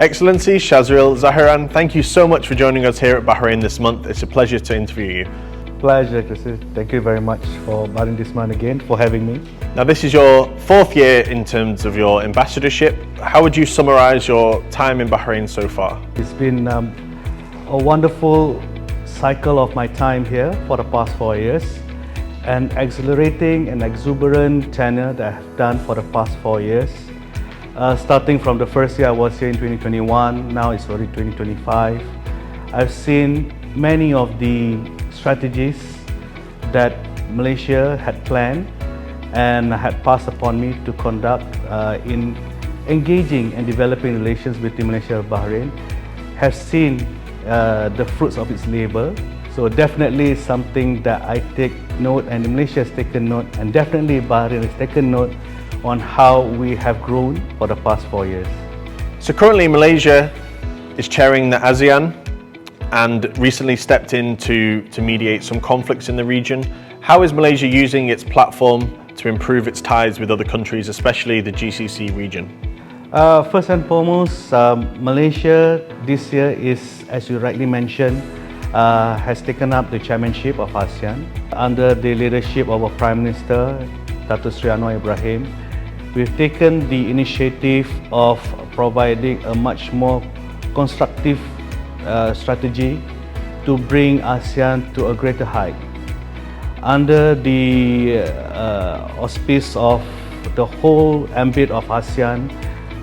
Excellency Shazryll Zahran, thank you so much for joining us here at Bahrain this month. It's a pleasure to interview you. Pleasure, Chris. Thank you very much for Bahrain this month again, for having me. Now, this is your 4th year in terms of your ambassadorship. How would you summarize your time in Bahrain so far? It's been a wonderful cycle of my time here for the past 4 years. An exhilarating and exuberant tenure that I have done for the past 4 years. Starting from the first year I was here in 2021, now it's already 2025. I've seen many of the strategies that Malaysia had planned and had passed upon me to conduct in engaging and developing relations between Malaysia and Bahrain, have seen the fruits of its labor. So definitely something that I take note, and Malaysia has taken note, and definitely Bahrain has taken note on how we have grown for the past 4 years. So currently Malaysia is chairing the ASEAN and recently stepped in to mediate some conflicts in the region. How is Malaysia using its platform to improve its ties with other countries, especially the GCC region? First and foremost, Malaysia this year is, as you rightly mentioned, has taken up the chairmanship of ASEAN under the leadership of our Prime Minister, Dato Shazryll Zahran. We've taken the initiative of providing a much more constructive strategy to bring ASEAN to a greater height. Under the auspice of the whole ambit of ASEAN,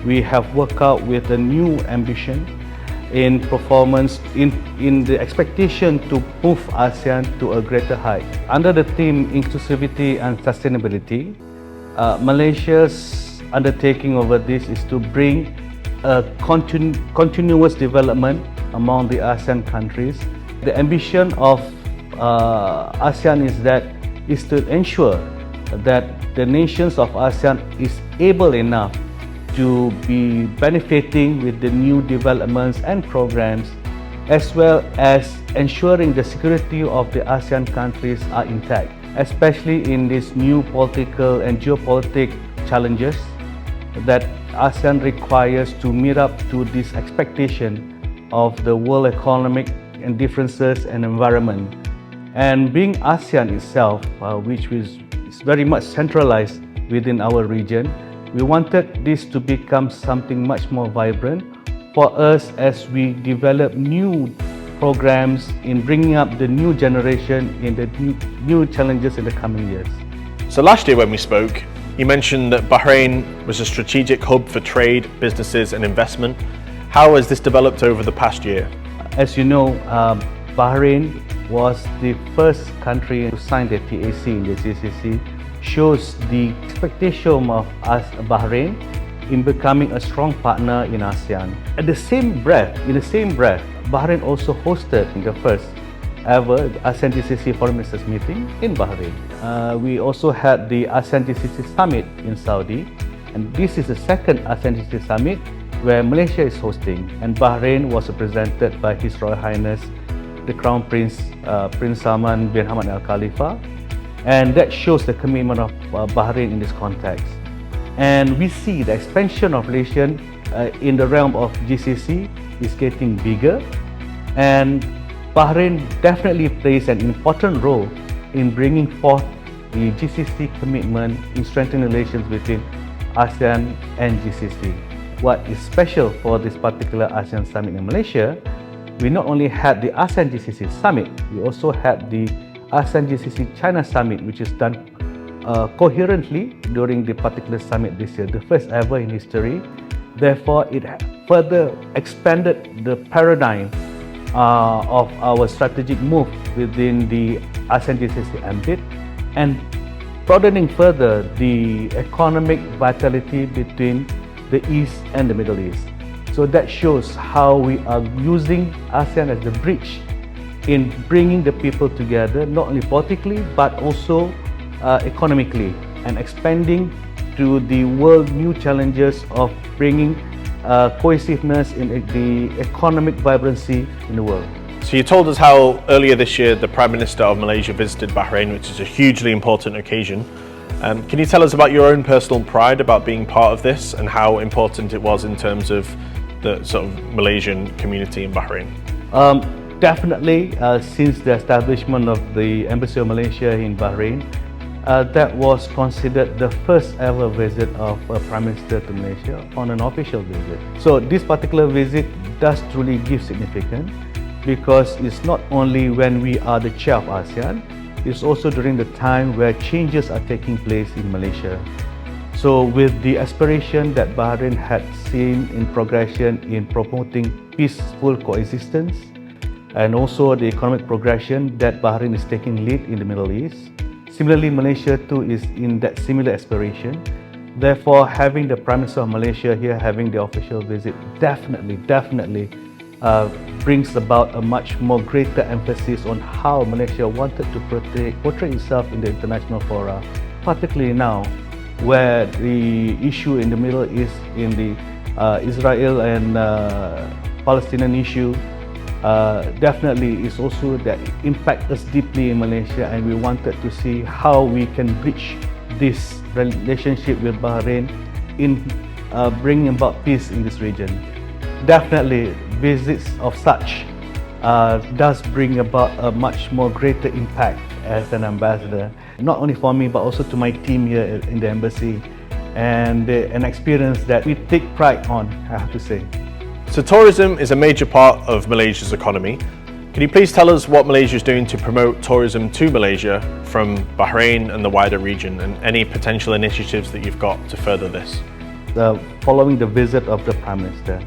we have worked out with a new ambition in performance, in the expectation to move ASEAN to a greater height. Under the theme Inclusivity and Sustainability, Malaysia's undertaking over this is to bring a continuous development among the ASEAN countries. The ambition of ASEAN is to ensure that the nations of ASEAN is able enough to be benefiting with the new developments and programs, as well as ensuring the security of the ASEAN countries are intact, especially in these new political and geopolitical challenges that ASEAN requires to meet up to this expectation of the world economic and differences and environment. And being ASEAN itself, which is very much centralized within our region, we wanted this to become something much more vibrant for us as we develop new programs in bringing up the new generation in the new challenges in the coming years. So last year when we spoke, you mentioned that Bahrain was a strategic hub for trade, businesses and investment. How has this developed over the past year? As you know, Bahrain was the first country to sign the TAC in the GCC, shows the expectation of us, Bahrain, in becoming a strong partner in ASEAN. In the same breath, Bahrain also hosted the first ever ASEAN-GCC Foreign Ministers meeting in Bahrain. We also had the ASEAN-GCC Summit in Saudi, and this is the second ASEAN-GCC Summit where Malaysia is hosting, and Bahrain was represented by His Royal Highness the Crown Prince, Prince Salman bin Hamad Al Khalifa, and that shows the commitment of Bahrain in this context. And we see the expansion of relations in the realm of GCC is getting bigger, and Bahrain definitely plays an important role in bringing forth the GCC commitment in strengthening relations between ASEAN and GCC. What is special for this particular ASEAN Summit in Malaysia, we not only had the ASEAN-GCC Summit, we also had the ASEAN-GCC China Summit, which is done coherently during the particular summit this year, the first ever in history. Therefore, it further expanded the paradigm of our strategic move within the ASEAN-GCC ambit, and broadening further the economic vitality between the East and the Middle East. So that shows how we are using ASEAN as the bridge in bringing the people together, not only politically but also economically, and expanding to the world new challenges of bringing cohesiveness in the economic vibrancy in the world. So you told us how earlier this year the Prime Minister of Malaysia visited Bahrain, which is a hugely important occasion. Can you tell us about your own personal pride about being part of this and how important it was in terms of the sort of Malaysian community in Bahrain? Definitely, since the establishment of the Embassy of Malaysia in Bahrain, that was considered the first ever visit of a Prime Minister to Malaysia on an official visit. So this particular visit does truly give significance, because it's not only when we are the chair of ASEAN, it's also during the time where changes are taking place in Malaysia. So with the aspiration that Bahrain had seen in progression in promoting peaceful coexistence, and also the economic progression that Bahrain is taking lead in the Middle East, similarly Malaysia too is in that similar aspiration. Therefore, having the Prime Minister of Malaysia here, having the official visit, definitely brings about a much more greater emphasis on how Malaysia wanted to portray itself in the international fora, particularly now where the issue in the Middle East, in the Israel and Palestinian issue, definitely is also that impact us deeply in Malaysia, and we wanted to see how we can bridge this relationship with Bahrain in bringing about peace in this region. Definitely, visits of such does bring about a much more greater impact as an ambassador, not only for me but also to my team here in the embassy, and an experience that we take pride on, I have to say. So tourism is a major part of Malaysia's economy. Can you please tell us what Malaysia is doing to promote tourism to Malaysia from Bahrain and the wider region, and any potential initiatives that you've got to further this? Following the visit of the Prime Minister,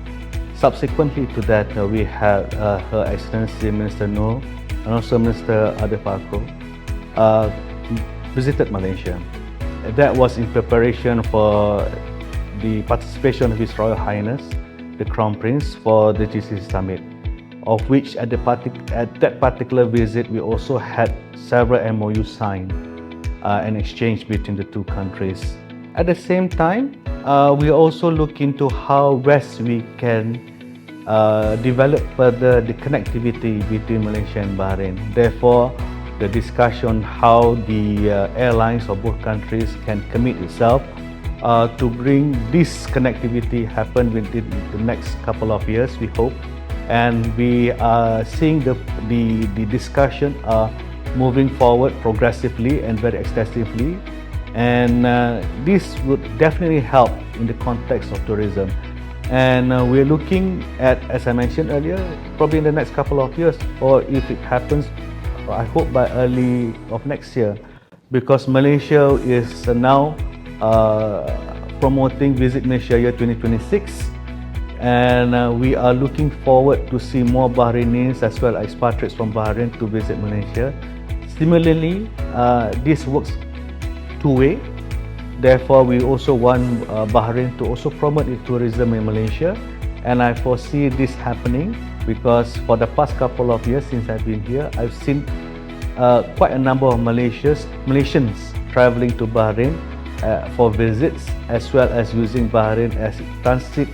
subsequently to that we had Her Excellency Minister Noor and also Minister Adefako visited Malaysia. That was in preparation for the participation of His Royal Highness the Crown Prince for the GCC Summit, of which at that particular visit we also had several MOUs signed and exchanged between the two countries. At the same time, we also look into how best we can develop further the connectivity between Malaysia and Bahrain. Therefore, the discussion how the airlines of both countries can commit itself to bring this connectivity happen within the next couple of years, we hope. And we are seeing the discussion moving forward progressively and very extensively. And this would definitely help in the context of tourism. And we're looking at, as I mentioned earlier, probably in the next couple of years, or if it happens, I hope by early of next year, because Malaysia is now promoting Visit Malaysia year 2026, and we are looking forward to see more Bahrainis as well as expatriates from Bahrain to visit Malaysia. Similarly, this works two-way. Therefore, we also want Bahrain to also promote its tourism in Malaysia, and I foresee this happening because for the past couple of years since I've been here, I've seen quite a number of Malaysians traveling to Bahrain for visits, as well as using Bahrain as a transit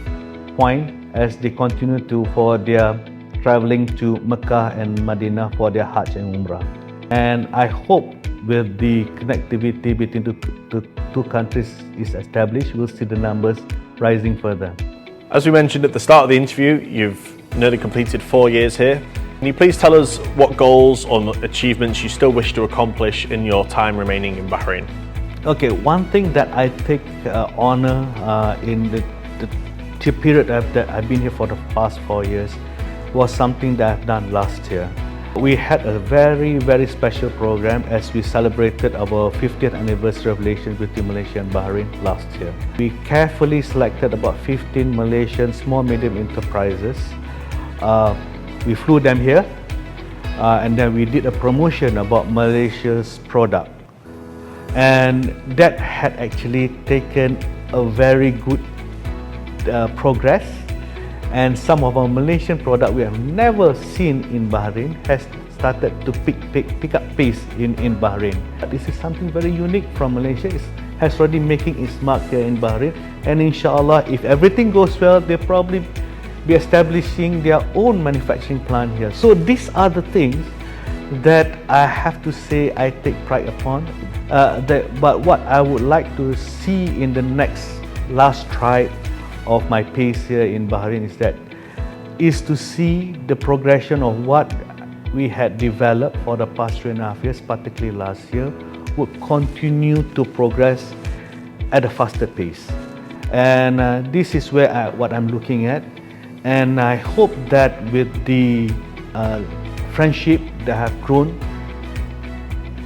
point as they continue for their traveling to Mecca and Medina for their Hajj and Umrah. And I hope with the connectivity between the two countries is established, we'll see the numbers rising further. As we mentioned at the start of the interview, you've nearly completed 4 years here. Can you please tell us what goals or achievements you still wish to accomplish in your time remaining in Bahrain? Okay, one thing that I take honor in the period that I've been here for the past 4 years was something that I've done last year. We had a very, very special program as we celebrated our 50th anniversary of relations between Malaysia and Bahrain last year. We carefully selected about 15 Malaysian small medium enterprises. We flew them here and then we did a promotion about Malaysia's product. And that had actually taken a very good progress, and some of our Malaysian product we have never seen in Bahrain has started to pick up pace in Bahrain. This is something very unique from Malaysia. It has already making its mark here in Bahrain, and inshallah, if everything goes well, they'll probably be establishing their own manufacturing plant here. So these are the things that I have to say I take pride upon. But what I would like to see in the next last stride of my pace here in Bahrain is to see the progression of what we had developed for the past 3.5 years, particularly last year, would continue to progress at a faster pace. And this is what I'm looking at. And I hope that with the friendship that have grown,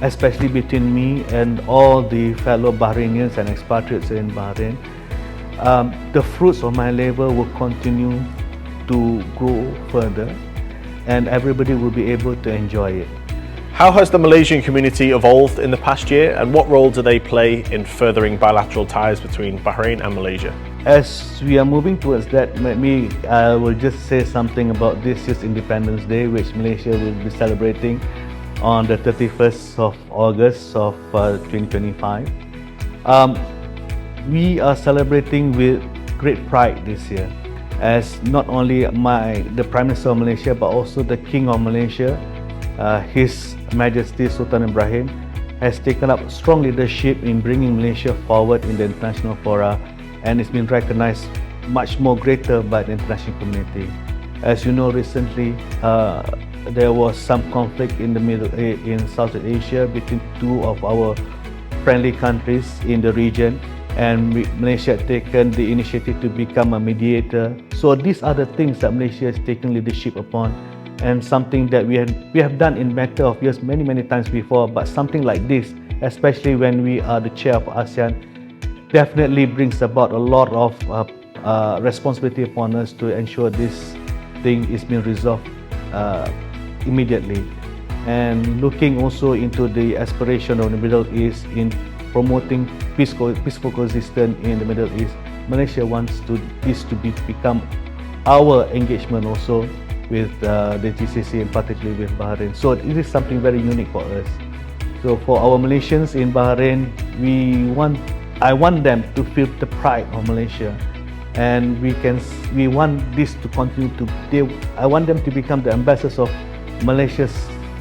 especially between me and all the fellow Bahrainians and expatriates in Bahrain, the fruits of my labor will continue to grow further and everybody will be able to enjoy it. How has the Malaysian community evolved in the past year, and what role do they play in furthering bilateral ties between Bahrain and Malaysia? As we are moving towards that, I will just say something about this year's Independence Day, which Malaysia will be celebrating on the 31st of August of 2025. We are celebrating with great pride this year, as not only the Prime Minister of Malaysia, but also the King of Malaysia, His Majesty Sultan Ibrahim, has taken up strong leadership in bringing Malaysia forward in the international fora, and it's been recognized much more greater by the international community. As you know, recently there was some conflict in Southeast Asia between two of our friendly countries in the region, and Malaysia had taken the initiative to become a mediator. So these are the things that Malaysia has taken leadership upon, and something that we have done in matter of years many times before, but something like this, especially when we are the chair of ASEAN, definitely brings about a lot of responsibility upon us to ensure this thing is being resolved immediately. And looking also into the aspiration of the Middle East in promoting peaceful coexistence in the Middle East, Malaysia wants this to become our engagement also with the GCC and particularly with Bahrain. So it is something very unique for us. So for our Malaysians in Bahrain, I want them to feel the pride of Malaysia, and we want this to continue I want them to become the ambassadors of Malaysia's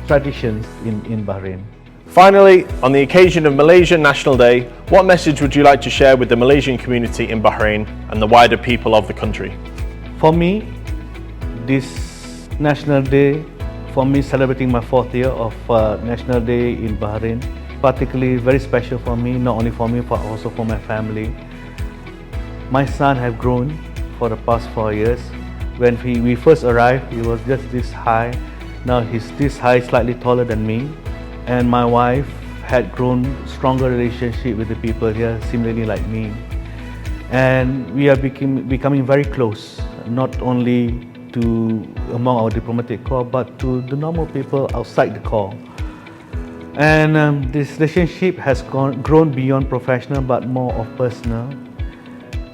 traditions in Bahrain. Finally, on the occasion of Malaysian National Day, what message would you like to share with the Malaysian community in Bahrain and the wider people of the country? For me, this National Day, celebrating my 4th year of National Day in Bahrain, particularly very special for me, not only for me but also for my family. My son have grown for the past 4 years. When we first arrived, he was just this high. Now he's this high, slightly taller than me. And my wife had grown stronger relationship with the people here, similarly like me. And we are becoming very close, not only among our diplomatic corps, but to the normal people outside the corps. And this relationship has grown beyond professional, but more of personal.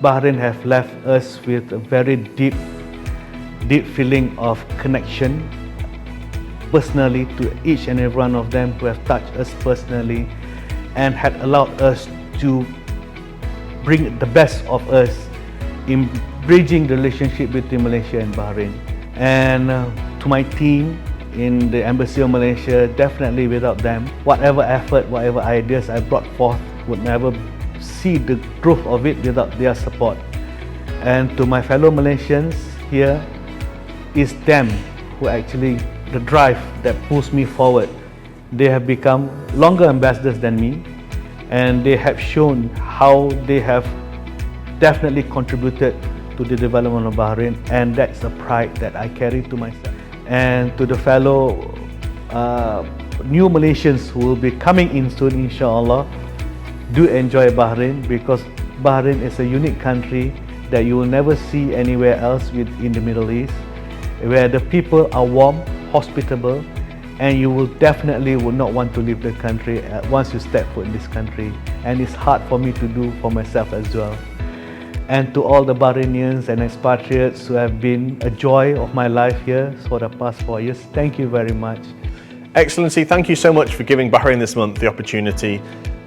Bahrain have left us with a very deep feeling of connection, personally, to each and every one of them who have touched us personally and had allowed us to bring the best of us in bridging the relationship between Malaysia and Bahrain. And to my team in the Embassy of Malaysia, definitely without them, whatever effort, whatever ideas I brought forth would never see the growth of it without their support. And to my fellow Malaysians here, it's them who actually the drive that pulls me forward. They have become longer ambassadors than me, and they have shown how they have definitely contributed to the development of Bahrain, and that's a pride that I carry to myself. And to the fellow new Malaysians who will be coming in soon, inshallah, do enjoy Bahrain, because Bahrain is a unique country that you will never see anywhere else in the Middle East, where the people are warm, hospitable, and you will definitely not want to leave the country once you step foot in this country. And it's hard for me to do for myself as well. And to all the Bahrainians and expatriates who have been a joy of my life here for the past 4 years, thank you very much. Excellency, thank you so much for giving Bahrain this month the opportunity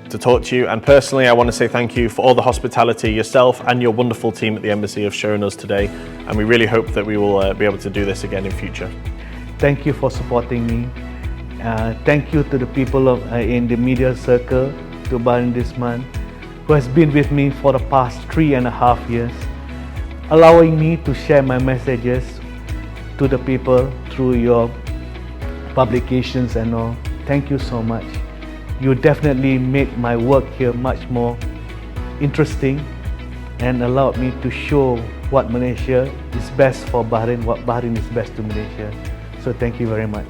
to talk to you. And personally, I want to say thank you for all the hospitality yourself and your wonderful team at the Embassy have shown us today. And we really hope that we will be able to do this again in future. Thank you for supporting me. Thank you to the people in the media circle, to Bahrain this month, who has been with me for the past 3.5 years. allowing me to share my messages to the people through your publications and all. Thank you so much. You definitely made my work here much more interesting and allowed me to show what Malaysia is best for Bahrain, what Bahrain is best to Malaysia. So thank you very much.